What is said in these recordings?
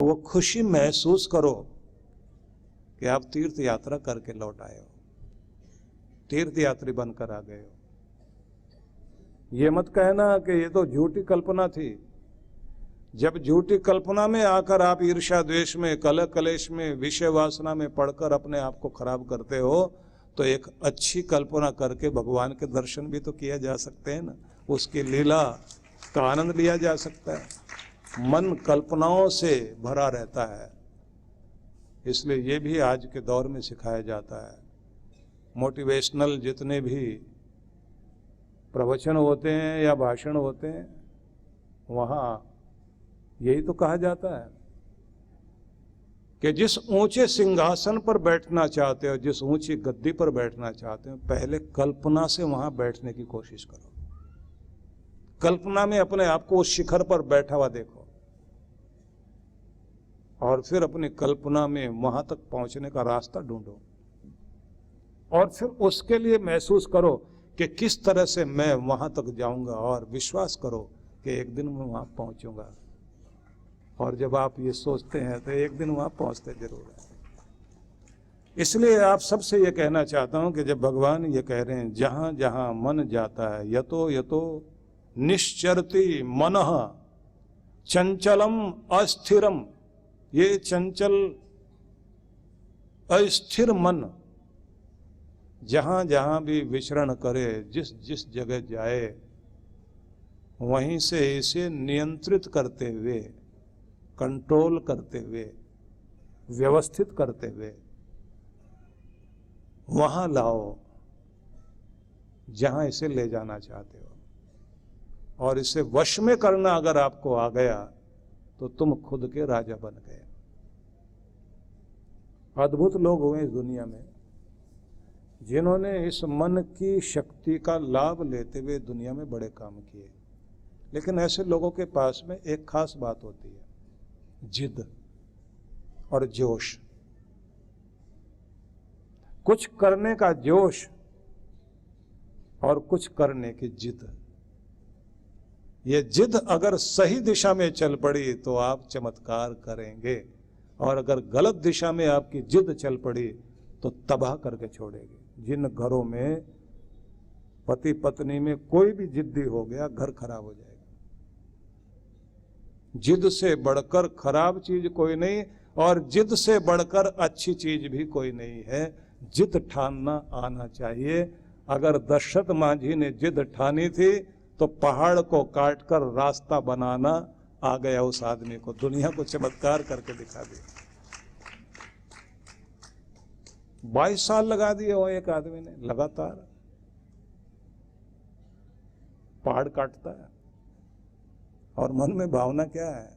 वो खुशी महसूस करो कि आप तीर्थ यात्रा करके लौट आए हो, तीर्थ यात्री बनकर आ गए हो। ये मत कहना कि ये तो झूठी कल्पना थी। जब झूठी कल्पना में आकर आप ईर्ष्या द्वेष में, कलह कलेश में, विषय वासना में पड़कर अपने आप को खराब करते हो, तो एक अच्छी कल्पना करके भगवान के दर्शन भी तो किया जा सकते हैं ना, उसकी लीला का आनंद लिया जा सकता है। मन कल्पनाओं से भरा रहता है, इसलिए ये भी आज के दौर में सिखाया जाता है। मोटिवेशनल जितने भी प्रवचन होते हैं या भाषण होते हैं, वहाँ यही तो कहा जाता है कि जिस ऊंचे सिंहासन पर बैठना चाहते हो, जिस ऊंची गद्दी पर बैठना चाहते हो, पहले कल्पना से वहां बैठने की कोशिश करो। कल्पना में अपने आप को उस शिखर पर बैठा हुआ देखो, और फिर अपनी कल्पना में वहां तक पहुंचने का रास्ता ढूंढो, और फिर उसके लिए महसूस करो कि किस तरह से मैं वहां तक जाऊंगा, और विश्वास करो कि एक दिन मैं वहां पहुंचूंगा। और जब आप ये सोचते हैं तो एक दिन वहां पहुंचते जरूर हैं। इसलिए आप सबसे ये कहना चाहता हूं कि जब भगवान ये कह रहे हैं जहां जहां मन जाता है, यतो यतो निश्चरति मनः चंचलम अस्थिरम, ये चंचल अस्थिर मन जहां जहां भी विचरण करे, जिस जिस जगह जाए, वहीं से इसे नियंत्रित करते हुए, कंट्रोल करते हुए, व्यवस्थित करते हुए वहां लाओ जहां इसे ले जाना चाहते हो। और इसे वश में करना अगर आपको आ गया तो तुम खुद के राजा बन गए। अद्भुत लोग हुए इस दुनिया में जिन्होंने इस मन की शक्ति का लाभ लेते हुए दुनिया में बड़े काम किए। लेकिन ऐसे लोगों के पास में एक खास बात होती है, जिद और जोश। कुछ करने का जोश और कुछ करने की जिद। ये जिद अगर सही दिशा में चल पड़ी तो आप चमत्कार करेंगे, और अगर गलत दिशा में आपकी जिद चल पड़ी तो तबाह करके छोड़ेगी। जिन घरों में पति पत्नी में कोई भी जिद्दी हो गया, घर खराब हो जाएगा। जिद से बढ़कर खराब चीज कोई नहीं, और जिद से बढ़कर अच्छी चीज भी कोई नहीं है। जिद ठानना आना चाहिए। अगर दशरथ मांझी ने जिद ठानी थी तो पहाड़ को काटकर रास्ता बनाना आ गया उस आदमी को, दुनिया को चमत्कार करके दिखा दिया। 22 साल लगा दिए वो एक आदमी ने, लगातार पहाड़ काटता है। और मन में भावना क्या है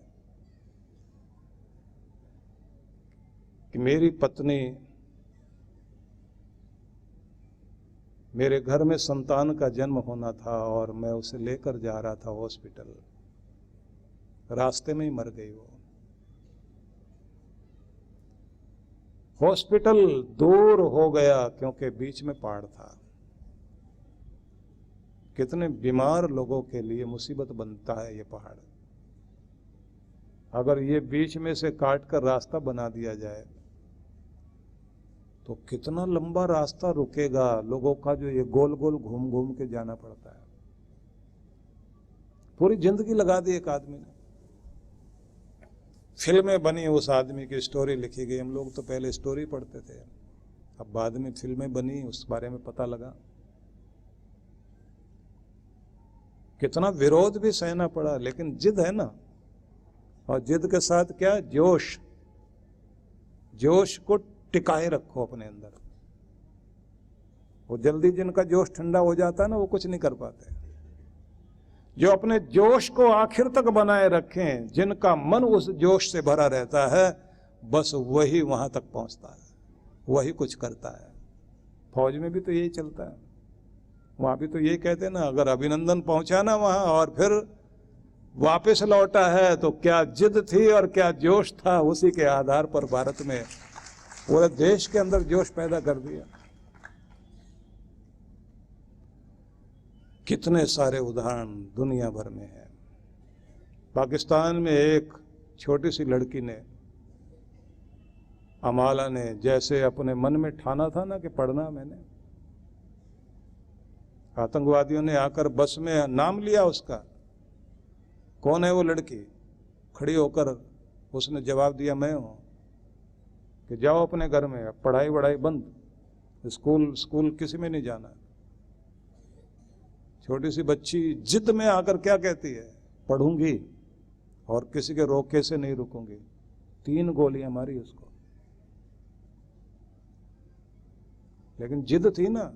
कि मेरी पत्नी, मेरे घर में संतान का जन्म होना था और मैं उसे लेकर जा रहा था हॉस्पिटल, रास्ते में ही मर गई वो। हॉस्पिटल दूर हो गया क्योंकि बीच में पहाड़ था। कितने बीमार लोगों के लिए मुसीबत बनता है ये पहाड़। अगर ये बीच में से काट कर रास्ता बना दिया जाए तो कितना लंबा रास्ता रुकेगा लोगों का, जो ये गोल गोल घूम घूम के जाना पड़ता है। पूरी जिंदगी लगा दी एक आदमी ने। फिल्में बनी, उस आदमी की स्टोरी लिखी गई। हम लोग तो पहले स्टोरी पढ़ते थे, अब बाद में फिल्में बनी, उस बारे में पता लगा। कितना विरोध भी सहना पड़ा, लेकिन जिद है ना। और जिद के साथ क्या, जोश। जोश को टिकाए रखो अपने अंदर। वो जल्दी जिनका जोश ठंडा हो जाता है ना, वो कुछ नहीं कर पाते। जो अपने जोश को आखिर तक बनाए रखें, जिनका मन उस जोश से भरा रहता है, बस वही वहां तक पहुंचता है, वही कुछ करता है। फौज में भी तो यही चलता है। वहां भी तो यही कहते हैं ना, अगर अभिनंदन पहुंचा ना वहां और फिर वापस लौटा है तो क्या जिद थी और क्या जोश था, उसी के आधार पर भारत में पूरे देश के अंदर जोश पैदा कर दिया। कितने सारे उदाहरण दुनिया भर में हैं। पाकिस्तान में एक छोटी सी लड़की ने अमाला ने जैसे अपने मन में ठाना था ना कि पढ़ना मैंने, आतंकवादियों ने आकर बस में नाम लिया उसका, कौन है वो लड़की, खड़ी होकर उसने जवाब दिया मैं हूं, कि जाओ अपने घर में, अब पढ़ाई वढ़ाई बंद, स्कूल किसी में नहीं जाना। छोटी सी बच्ची जिद में आकर क्या कहती है, पढ़ूंगी और किसी के रोके से नहीं रुकूंगी। 3 गोलियां मारी उसको, लेकिन जिद थी ना,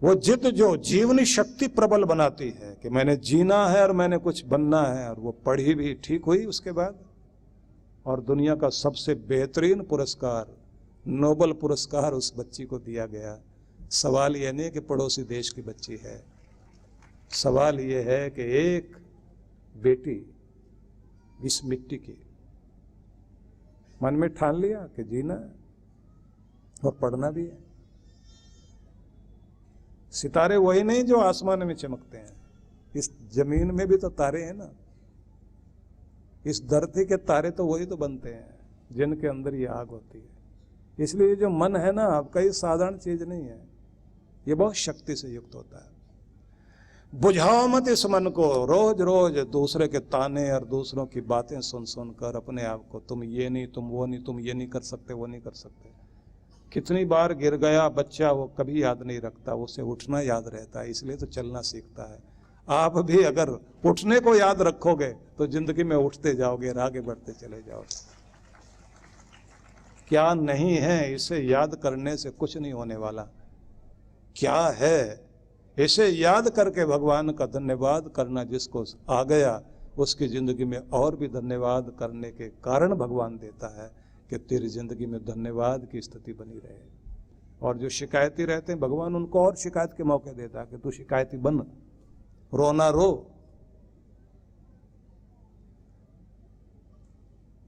वो जिद जो जीवनी शक्ति प्रबल बनाती है कि मैंने जीना है और मैंने कुछ बनना है। और वो पढ़ी भी, ठीक हुई उसके बाद, और दुनिया का सबसे बेहतरीन पुरस्कार, नोबेल पुरस्कार उस बच्ची को दिया गया। सवाल यह नहीं कि पड़ोसी देश की बच्ची है, सवाल यह है कि एक बेटी इस मिट्टी की मन में ठान लिया कि जीना है और पढ़ना भी है। सितारे वही नहीं जो आसमान में चमकते हैं, इस जमीन में भी तो तारे हैं ना, इस धरती के तारे तो वही तो बनते हैं जिनके अंदर ये आग होती है। इसलिए जो मन है ना आपका, ये साधारण चीज नहीं है, ये बहुत शक्ति से युक्त होता है। बुझाओ मत इस मन को, रोज रोज दूसरे के ताने और दूसरों की बातें सुन सुन कर अपने आप को, तुम ये नहीं, तुम वो नहीं, तुम ये नहीं कर सकते, वो नहीं कर सकते। कितनी बार गिर गया बच्चा, वो कभी याद नहीं रखता, उसे उठना याद रहता है, इसलिए तो चलना सीखता है। आप भी अगर उठने को याद रखोगे तो जिंदगी में उठते जाओगे और आगे बढ़ते चले जाओगे। क्या नहीं है इसे याद करने से कुछ नहीं होने वाला, क्या है इसे याद करके भगवान का धन्यवाद करना, जिसको आ गया उसकी जिंदगी में और भी धन्यवाद करने के कारण भगवान देता है कि तेरी जिंदगी में धन्यवाद की स्थिति बनी रहे। और जो शिकायती रहते हैं भगवान उनको और शिकायत के मौके देता है कि तू शिकायती बन, रोना रो।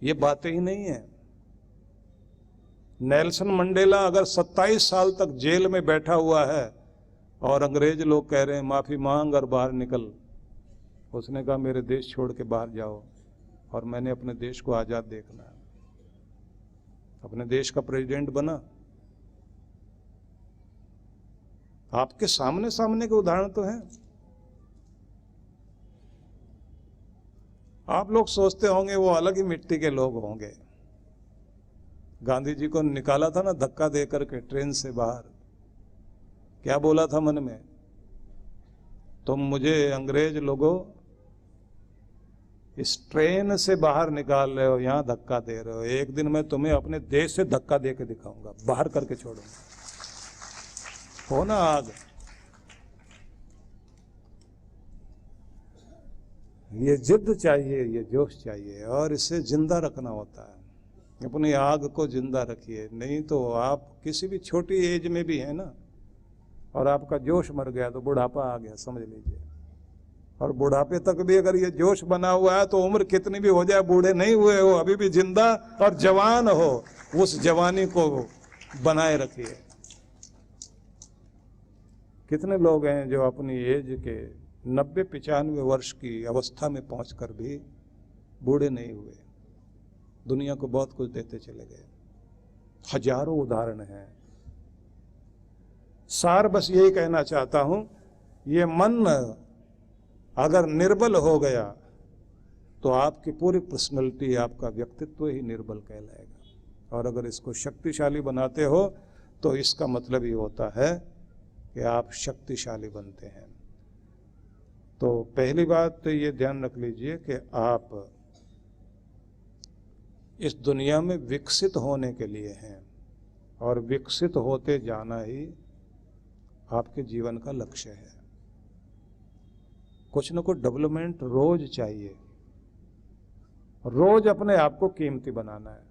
ये बातें ही नहीं है। नेल्सन मंडेला अगर 27 साल तक जेल में बैठा हुआ है और अंग्रेज लोग कह रहे हैं माफी मांग और बाहर निकल, उसने कहा मेरे देश छोड़ के बाहर जाओ और मैंने अपने देश को आजाद देखना है। अपने देश का प्रेसिडेंट बना। आपके सामने सामने के उदाहरण तो हैं। आप लोग सोचते होंगे वो अलग ही मिट्टी के लोग होंगे। गांधी जी को निकाला था ना धक्का देकर के ट्रेन से बाहर, क्या बोला था मन में, तुम मुझे अंग्रेज लोगों इस ट्रेन से बाहर निकाल रहे हो, यहां धक्का दे रहे हो, एक दिन मैं तुम्हें अपने देश से धक्का दे के दिखाऊंगा, बाहर करके छोड़ूंगा। हो ना आग। ये जिद चाहिए, ये जोश चाहिए और इसे जिंदा रखना होता है। अपनी आग को जिंदा रखिए, नहीं तो आप किसी भी छोटी एज में भी है ना और आपका जोश मर गया तो बुढ़ापा आ गया, समझ लीजिए। और बुढ़ापे तक भी अगर ये जोश बना हुआ है तो उम्र कितनी भी हो जाए, बूढ़े नहीं हुए हो, अभी भी जिंदा और जवान हो, उस जवानी को बनाए रखिए। कितने लोग हैं जो अपनी एज के 90-95 वर्ष की अवस्था में पहुंचकर भी बूढ़े नहीं हुए, दुनिया को बहुत कुछ देते चले गए। हजारों उदाहरण हैं। सार बस यही कहना चाहता हूं, ये मन अगर निर्बल हो गया तो आपकी पूरी पर्सनैलिटी, आपका व्यक्तित्व ही निर्बल कहलाएगा। और अगर इसको शक्तिशाली बनाते हो तो इसका मतलब ये होता है कि आप शक्तिशाली बनते हैं। तो पहली बात तो ये ध्यान रख लीजिए कि आप इस दुनिया में विकसित होने के लिए हैं और विकसित होते जाना ही आपके जीवन का लक्ष्य है। कुछ न कुछ डेवलपमेंट रोज चाहिए, रोज अपने आप को कीमती बनाना है,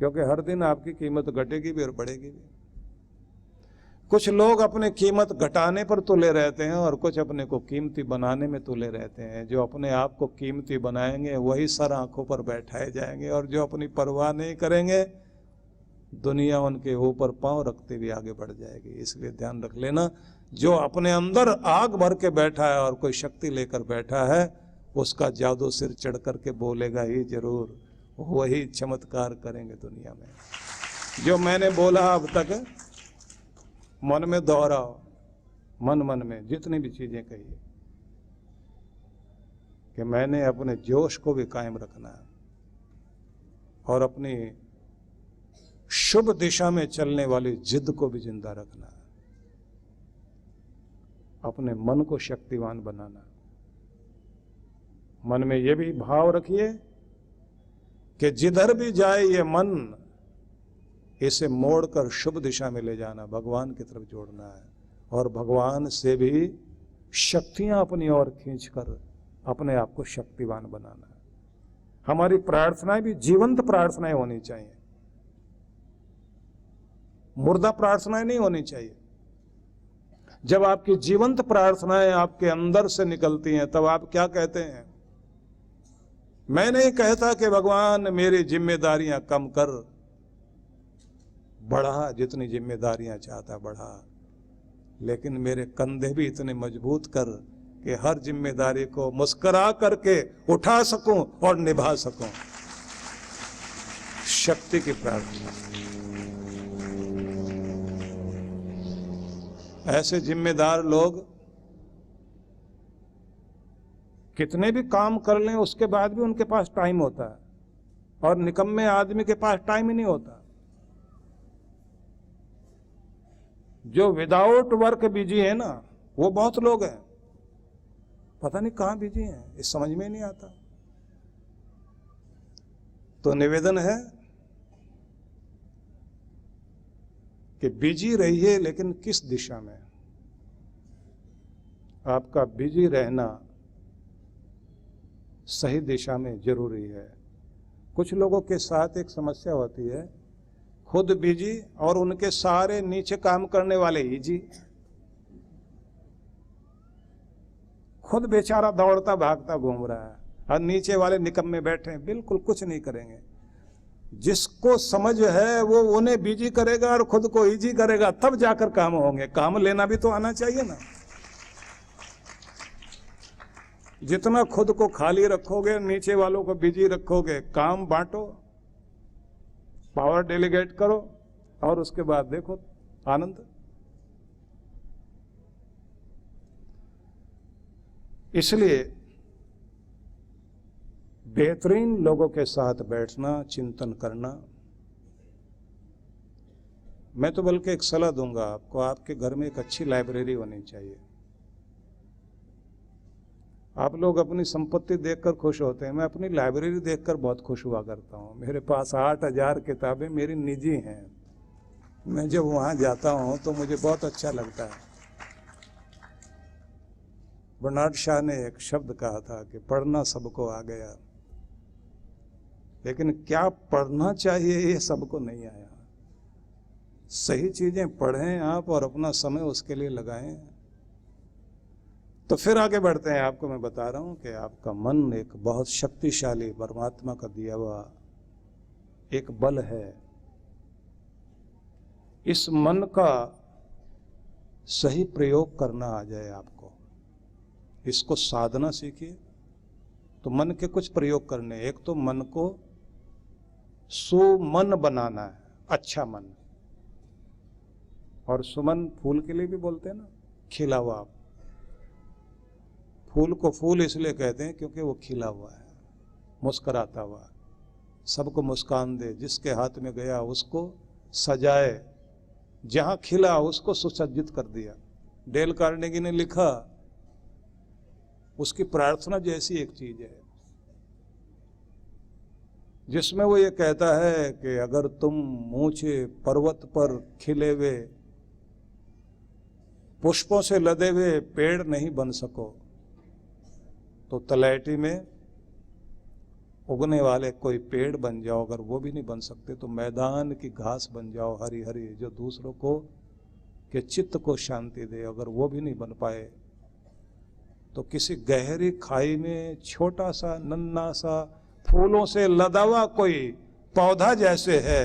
क्योंकि हर दिन आपकी कीमत घटेगी भी और बढ़ेगी भी। कुछ लोग अपने कीमत घटाने पर तुले रहते हैं और कुछ अपने को कीमती बनाने में तुले रहते हैं। जो अपने आप को कीमती बनाएंगे वही सर आंखों पर बैठाए जाएंगे, और जो अपनी परवाह नहीं करेंगे दुनिया उनके ऊपर पांव रखते हुए आगे बढ़ जाएगी। इसलिए ध्यान रख लेना, जो अपने अंदर आग भर के बैठा है और कोई शक्ति लेकर बैठा है, उसका जादू सिर चढ़ करके बोलेगा ही जरूर। वही चमत्कार करेंगे दुनिया में। जो मैंने बोला अब तक मन में दोहराओ, मन मन में जितनी भी चीजें कही है कि मैंने अपने जोश को भी कायम रखना है और अपनी शुभ दिशा में चलने वाली जिद को भी जिंदा रखना है, अपने मन को शक्तिवान बनाना। मन में ये भी भाव रखिए कि जिधर भी जाए ये मन, इसे मोड़कर शुभ दिशा में ले जाना, भगवान की तरफ जोड़ना है और भगवान से भी शक्तियां अपनी ओर खींचकर अपने आप को शक्तिवान बनाना है। हमारी प्रार्थनाएं भी जीवंत प्रार्थनाएं होनी चाहिए, मुर्दा प्रार्थनाएं नहीं होनी चाहिए। जब आपकी जीवंत प्रार्थनाएं आपके अंदर से निकलती हैं तब आप क्या कहते हैं? मैं नहीं कहता कि भगवान मेरी जिम्मेदारियां कम कर, बढ़ा जितनी जिम्मेदारियां चाहता बढ़ा, लेकिन मेरे कंधे भी इतने मजबूत कर कि हर जिम्मेदारी को मुस्कुरा करके उठा सकूं और निभा सकूं। शक्ति की प्रार्थना। ऐसे जिम्मेदार लोग कितने भी काम कर लें उसके बाद भी उनके पास टाइम होता है, और निकम्मे आदमी के पास टाइम ही नहीं होता। जो विदाउट वर्क बिजी है ना, वो बहुत लोग हैं, पता नहीं कहां बिजी हैं, इस समझ में नहीं आता। तो निवेदन है कि बिजी रहिए, लेकिन किस दिशा में? आपका बिजी रहना सही दिशा में जरूरी है। कुछ लोगों के साथ एक समस्या होती है, खुद बिजी और उनके सारे नीचे काम करने वाले इजी। खुद बेचारा दौड़ता भागता घूम रहा है और नीचे वाले निकम्मे बैठे हैं, बिल्कुल कुछ नहीं करेंगे। जिसको समझ है वो उन्हें बिजी करेगा और खुद को इजी करेगा, तब जाकर काम होंगे। काम लेना भी तो आना चाहिए ना। जितना खुद को खाली रखोगे, नीचे वालों को बिजी रखोगे, काम बांटो, पावर डेलीगेट करो और उसके बाद देखो आनंद। इसलिए बेहतरीन लोगों के साथ बैठना, चिंतन करना। मैं तो बल्कि एक सलाह दूंगा आपको, आपके घर में एक अच्छी लाइब्रेरी होनी चाहिए। आप लोग अपनी संपत्ति देखकर खुश होते हैं, मैं अपनी लाइब्रेरी देखकर बहुत खुश हुआ करता हूँ। मेरे पास 8000 किताबें मेरी निजी हैं। मैं जब वहाँ जाता हूँ तो मुझे बहुत अच्छा लगता है। बर्नार्ड शॉ ने एक शब्द कहा था कि पढ़ना सबको आ गया, लेकिन क्या पढ़ना चाहिए ये सबको नहीं आया। सही चीजें पढ़ें आप और अपना समय उसके लिए लगाएं। तो फिर आगे बढ़ते हैं। आपको मैं बता रहा हूं कि आपका मन एक बहुत शक्तिशाली परमात्मा का दिया हुआ एक बल है। इस मन का सही प्रयोग करना आ जाए आपको, इसको साधना सीखिए। तो मन के कुछ प्रयोग करने, एक तो मन को सुमन बनाना है, अच्छा मन। और सुमन फूल के लिए भी बोलते हैं ना, खिला हुआ। फूल को फूल इसलिए कहते हैं क्योंकि वो खिला हुआ है, मुस्कुराता हुआ, सबको मुस्कान दे, जिसके हाथ में गया उसको सजाए, जहां खिला उसको सुसज्जित कर दिया। डेल कार्नेगी ने लिखा, उसकी प्रार्थना जैसी एक चीज है जिसमें वो ये कहता है कि अगर तुम ऊंचे पर्वत पर खिले हुए पुष्पों से लदे हुए पेड़ नहीं बन सको तो तलैटी में उगने वाले कोई पेड़ बन जाओ। अगर वो भी नहीं बन सकते तो मैदान की घास बन जाओ, हरी हरी, जो दूसरों को के चित्त को शांति दे। अगर वो भी नहीं बन पाए तो किसी गहरी खाई में छोटा सा नन्हा सा फूलों से लदा हुआ कोई पौधा जैसे है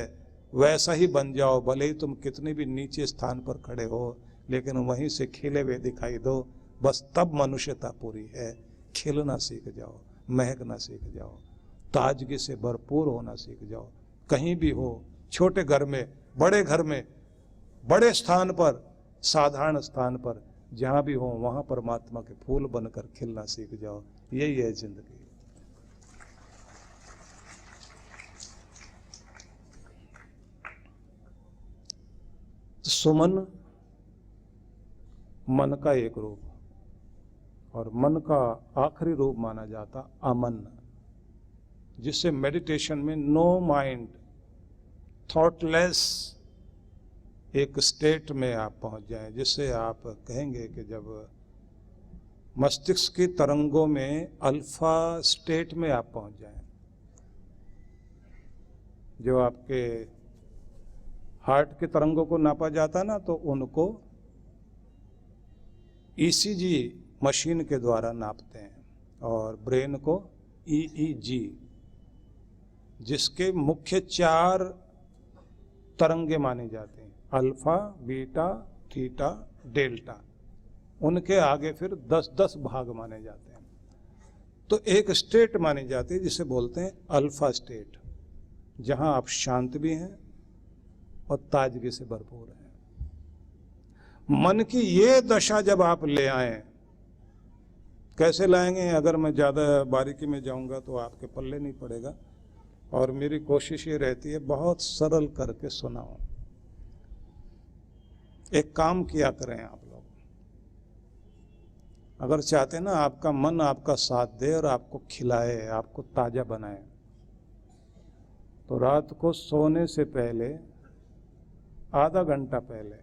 वैसा ही बन जाओ। भले ही तुम कितने भी नीचे स्थान पर खड़े हो, लेकिन वहीं से खिले हुए दिखाई दो। बस तब मनुष्यता पूरी है। खिलना सीख जाओ, महकना सीख जाओ। ताजगी से भरपूर होना सीख जाओ। कहीं भी हो, छोटे घर में, बड़े घर में, बड़े स्थान पर, साधारण स्थान पर, जहां भी हो वहां परमात्मा के फूल बनकर खिलना सीख जाओ। यही है जिंदगी। सुमन मन का एक रूप, और मन का आखिरी रूप माना जाता अमन, जिससे मेडिटेशन में नो माइंड, थॉटलेस एक स्टेट में आप पहुंच जाएं, जिससे आप कहेंगे कि जब मस्तिष्क की तरंगों में अल्फा स्टेट में आप पहुंच जाएं, जो आपके हार्ट के तरंगों को नापा जाता ना, तो उनको ईसीजी मशीन के द्वारा नापते हैं, और ब्रेन को ईईजी, जिसके मुख्य 4 तरंगे माने जाते हैं, अल्फा, बीटा, थीटा, डेल्टा। उनके आगे फिर 10-10 भाग माने जाते हैं। तो एक स्टेट मानी जाती है जिसे बोलते हैं अल्फा स्टेट, जहां आप शांत भी हैं और ताजगी से भरपूर हैं। मन की ये दशा जब आप ले आए, कैसे लाएंगे? अगर मैं ज़्यादा बारीकी में जाऊंगा तो आपके पल्ले नहीं पड़ेगा, और मेरी कोशिश ये रहती है बहुत सरल करके सुनाऊं। एक काम किया करें आप लोग, अगर चाहते हैं ना आपका मन आपका साथ दे और आपको खिलाए, आपको ताजा बनाए, तो रात को सोने से पहले आधा घंटा पहले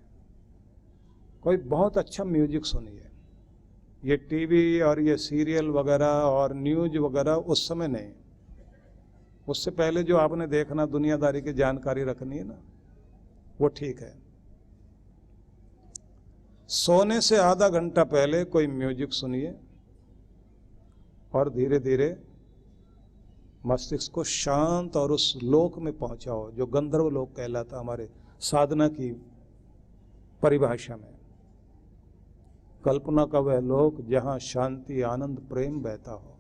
कोई बहुत अच्छा म्यूजिक सुनिए। ये टीवी और ये सीरियल वगैरह और न्यूज वगैरह उस समय नहीं, उससे पहले जो आपने देखना, दुनियादारी की जानकारी रखनी है ना, वो ठीक है। सोने से आधा घंटा पहले कोई म्यूजिक सुनिए और धीरे धीरे मस्तिष्क को शांत और उस लोक में पहुंचाओ जो गंधर्व लोक कहलाता हमारे साधना की परिभाषा में। कल्पना का वह लोक जहां शांति, आनंद, प्रेम बहता हो,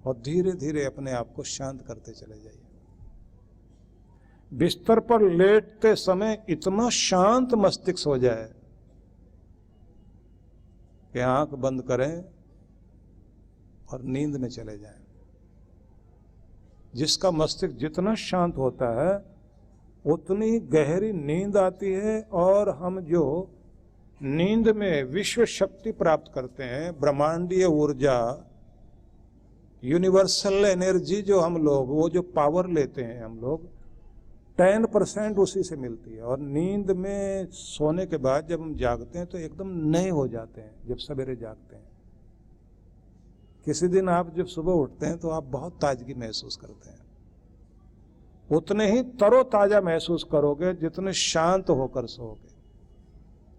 और धीरे धीरे अपने आप को शांत करते चले जाइए। बिस्तर पर लेटते समय इतना शांत मस्तिष्क हो जाए कि आंख बंद करें और नींद में चले जाएं। जिसका मस्तिष्क जितना शांत होता है उतनी गहरी नींद आती है, और हम जो नींद में विश्व शक्ति प्राप्त करते हैं, ब्रह्मांडीय ऊर्जा, यूनिवर्सल एनर्जी जो हम लोग, वो जो पावर लेते हैं हम लोग, 10% उसी से मिलती है। और नींद में सोने के बाद जब हम जागते हैं तो एकदम नए हो जाते हैं जब सवेरे जागते हैं। किसी दिन आप जब सुबह उठते हैं तो आप बहुत ताजगी महसूस करते हैं, उतने ही तरोताजा महसूस करोगे जितने शांत होकर सोओगे।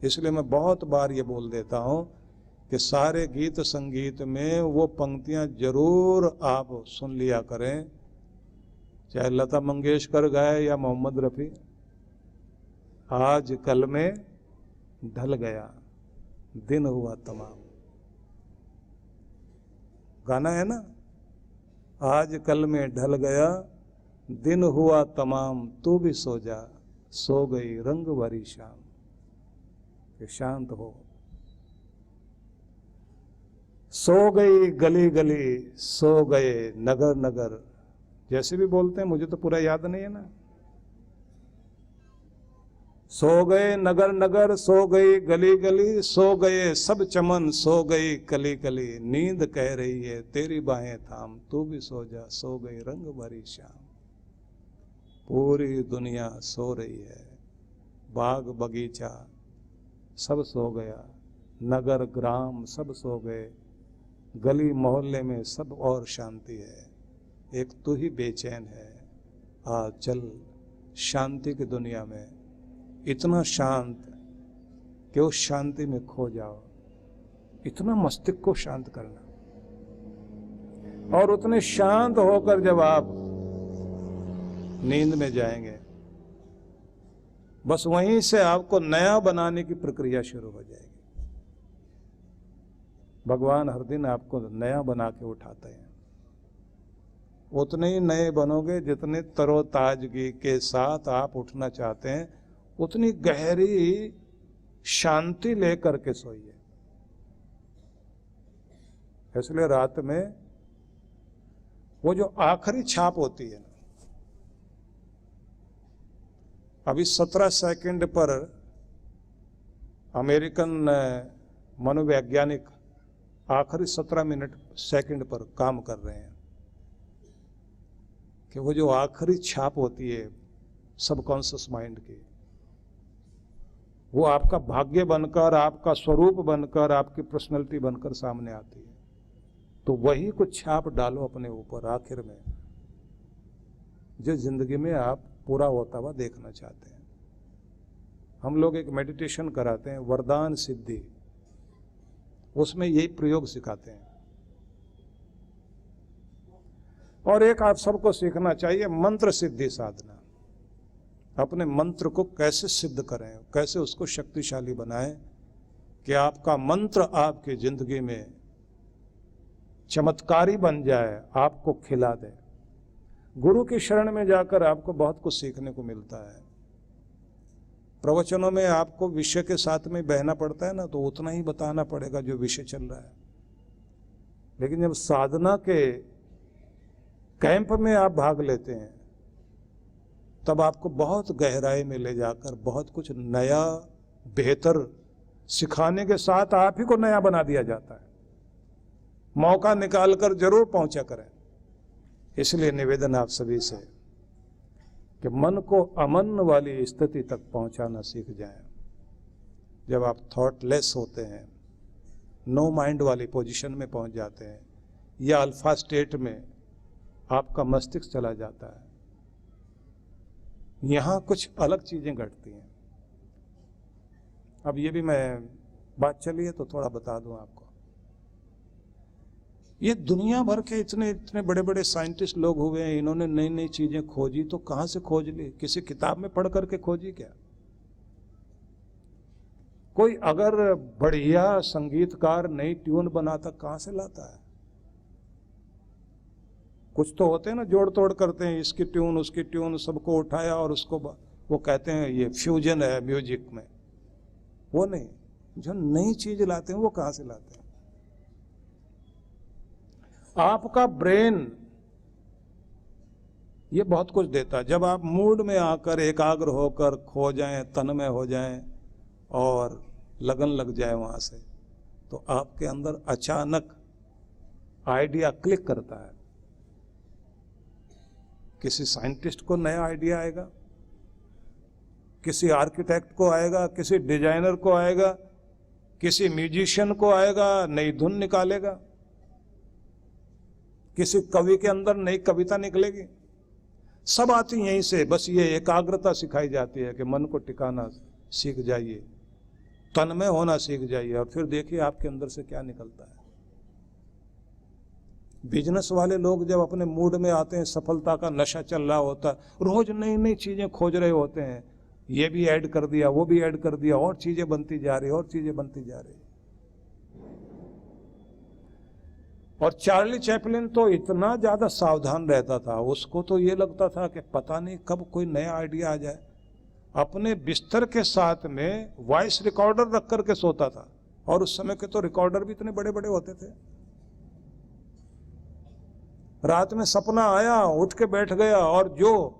इसलिए मैं बहुत बार ये बोल देता हूं कि सारे गीत संगीत में वो पंक्तियां जरूर आप सुन लिया करें, चाहे लता मंगेशकर गाए या मोहम्मद रफ़ी। आज कल में ढल गया, दिन हुआ तमाम, गाना है ना, आज कल में ढल गया, दिन हुआ तमाम, तू भी सो जा, सो गई रंग भरी शाम। कि शांत हो। सो गई गली गली, सो गए नगर नगर, जैसे भी बोलते हैं, मुझे तो पूरा याद नहीं है ना। सो गए नगर नगर, सो गई गली गली, सो गए सब चमन, सो गई कली कली, नींद कह रही है तेरी बाहें थाम, तू भी सो जा, सो गई रंग भरी शाम। पूरी दुनिया सो रही है, बाग बगीचा सब सो गया, नगर ग्राम सब सो गए, गली मोहल्ले में सब और शांति है, एक तू ही बेचैन है। आ चल शांति की दुनिया में, इतना शांत कि उस शांति में खो जाओ। इतना मस्तिष्क को शांत करना, और उतने शांत होकर जब आप नींद में जाएंगे, बस वहीं से आपको नया बनाने की प्रक्रिया शुरू हो जाएगी। भगवान हर दिन आपको नया बना के उठाते हैं। उतने ही नए बनोगे जितने तरोताजगी के साथ आप उठना चाहते हैं, उतनी गहरी शांति लेकर के सोइए। इसलिए रात में वो जो आखिरी छाप होती है ना, अभी 17 सेकंड पर अमेरिकन मनोवैज्ञानिक आखिरी 17 मिनट सेकंड पर काम कर रहे हैं कि वो जो आखिरी छाप होती है सबकॉन्शियस माइंड की, वो आपका भाग्य बनकर, आपका स्वरूप बनकर, आपकी पर्सनैलिटी बनकर सामने आती है। तो वही कुछ छाप डालो अपने ऊपर आखिर में, जो जिंदगी में आप पूरा होता हुआ देखना चाहते हैं। हम लोग एक मेडिटेशन कराते हैं, वरदान सिद्धि, उसमें यही प्रयोग सिखाते हैं। और एक आप सबको सीखना चाहिए, मंत्र सिद्धि साधना। अपने मंत्र को कैसे सिद्ध करें, कैसे उसको शक्तिशाली बनाएं कि आपका मंत्र आपकी जिंदगी में चमत्कारी बन जाए, आपको खिला दे। गुरु की शरण में जाकर आपको बहुत कुछ सीखने को मिलता है। प्रवचनों में आपको विषय के साथ में बहना पड़ता है ना, तो उतना ही बताना पड़ेगा जो विषय चल रहा है। लेकिन जब साधना के कैंप में आप भाग लेते हैं, तब आपको बहुत गहराई में ले जाकर बहुत कुछ नया बेहतर सिखाने के साथ आप ही को नया बना दिया जाता है। मौका निकालकर जरूर पहुंचा करें। इसलिए निवेदन आप सभी से कि मन को अमन वाली स्थिति तक पहुंचाना सीख जाएं। जब आप थॉटलेस होते हैं, नो माइंड वाली पोजीशन में पहुंच जाते हैं, या अल्फा स्टेट में आपका मस्तिष्क चला जाता है, यहां कुछ अलग चीजें घटती हैं। अब ये भी मैं बात चली है तो थोड़ा बता दूं आपको। ये दुनिया भर के इतने इतने बड़े बड़े साइंटिस्ट लोग हुए हैं, इन्होंने नई नई चीजें खोजी, तो कहां से खोज ली? किसी किताब में पढ़ करके खोजी क्या? कोई अगर बढ़िया संगीतकार नई ट्यून बनाता, कहां से लाता है? कुछ तो होते हैं ना, जोड़ तोड़ करते हैं, इसकी ट्यून उसकी ट्यून सबको उठाया और उसको वो कहते हैं ये फ्यूजन है म्यूजिक में। वो नहीं, जो नई चीज लाते हैं वो कहां से लाते हैं? आपका ब्रेन ये बहुत कुछ देता है। जब आप मूड में आकर एकाग्र होकर खो जाएं, तन में हो जाएं और लगन लग जाए वहां से, तो आपके अंदर अचानक आइडिया क्लिक करता है। किसी साइंटिस्ट को नया आइडिया आएगा, किसी आर्किटेक्ट को आएगा, किसी डिजाइनर को आएगा, किसी म्यूजिशियन को आएगा, नई धुन निकालेगा, किसी कवि के अंदर नई कविता निकलेगी। सब आती यहीं से। बस ये एकाग्रता सिखाई जाती है कि मन को टिकाना सीख जाइए, तन में होना सीख जाइए, और फिर देखिए आपके अंदर से क्या निकलता है। बिजनेस वाले लोग जब अपने मूड में आते हैं, सफलता का नशा चल रहा होता है, रोज नई नई चीजें खोज रहे होते हैं, ये भी ऐड कर दिया, वो भी ऐड कर दिया, और चीजें बनती जा रही, और चीजें बनती जा रही। और चार्ली चैपलिन तो इतना ज्यादा सावधान रहता था, उसको तो ये लगता था कि पता नहीं कब कोई नया आइडिया आ जाए। अपने बिस्तर के साथ में वॉइस रिकॉर्डर रख करके सोता था, और उस समय के तो रिकॉर्डर भी इतने बड़े बड़े होते थे। रात में सपना आया, उठ के बैठ गया, और जो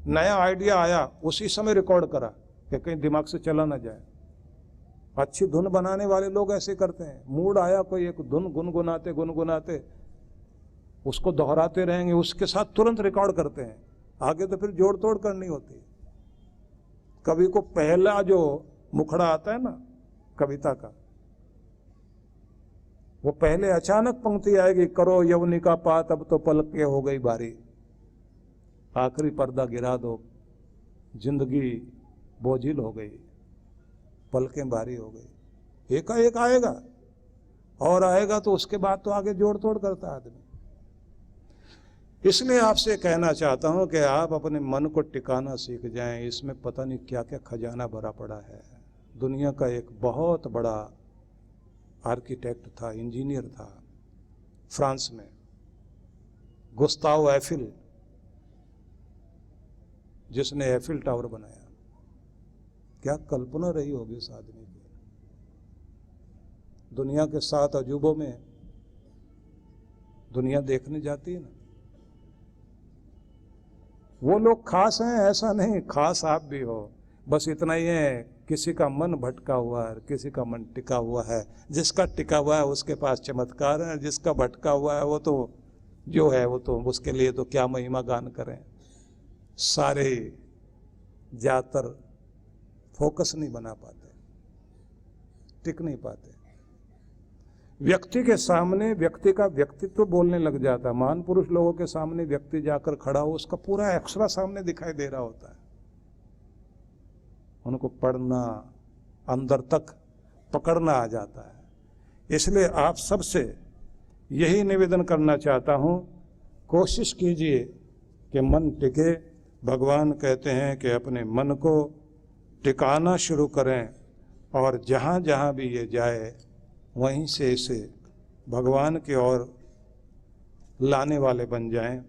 नया आइडिया आया उसी समय रिकॉर्ड करा कि कहीं दिमाग से चला ना जाए। अच्छी धुन बनाने वाले लोग ऐसे करते हैं। मूड आया, कोई एक धुन गुनगुनाते गुनगुनाते उसको दोहराते रहेंगे, उसके साथ तुरंत रिकॉर्ड करते हैं। आगे तो फिर जोड़ तोड़ करनी होती है। कवि को पहला जो मुखड़ा आता है ना कविता का, वो पहले अचानक पंक्ति आएगी, करो यवनी का पात अब तो पलक के हो गई बारी, आखिरी पर्दा गिरा दो, जिंदगी बोझिल हो गई, पलकें भारी हो गई। एकाएक आएगा और आएगा, तो उसके बाद तो आगे जोड़ तोड़ करता है आदमी। इसलिए आपसे कहना चाहता हूं कि आप अपने मन को टिकाना सीख जाएं। इसमें पता नहीं क्या क्या खजाना भरा पड़ा है। दुनिया का एक बहुत बड़ा आर्किटेक्ट था, इंजीनियर था फ्रांस में, गुस्ताव एफिल, जिसने एफिल टावर बनाया, क्या कल्पना रही होगी उस आदमी की। दुनिया के 7 अजूबों में दुनिया देखने जाती है ना, वो लोग खास हैं ऐसा नहीं, खास आप भी हो, बस इतना ही है किसी का मन भटका हुआ है, किसी का मन टिका हुआ है। जिसका टिका हुआ है उसके पास चमत्कार है, जिसका भटका हुआ है वो तो जो है वो तो उसके लिए तो क्या महिमा गान करें। सारे ज्यादातर फोकस नहीं बना पाते, टिक नहीं पाते। व्यक्ति के सामने व्यक्ति का व्यक्तित्व बोलने लग जाता है। महान पुरुष लोगों के सामने व्यक्ति जाकर खड़ा हो, उसका पूरा एक्स्ट्रा सामने दिखाई दे रहा होता है। उनको पढ़ना, अंदर तक पकड़ना आ जाता है। इसलिए आप सबसे यही निवेदन करना चाहता हूं, कोशिश कीजिए कि मन टिके। भगवान कहते हैं कि अपने मन को टिकाना शुरू करें और जहां जहां भी ये जाए वहीं से इसे भगवान की ओर लाने वाले बन जाएं।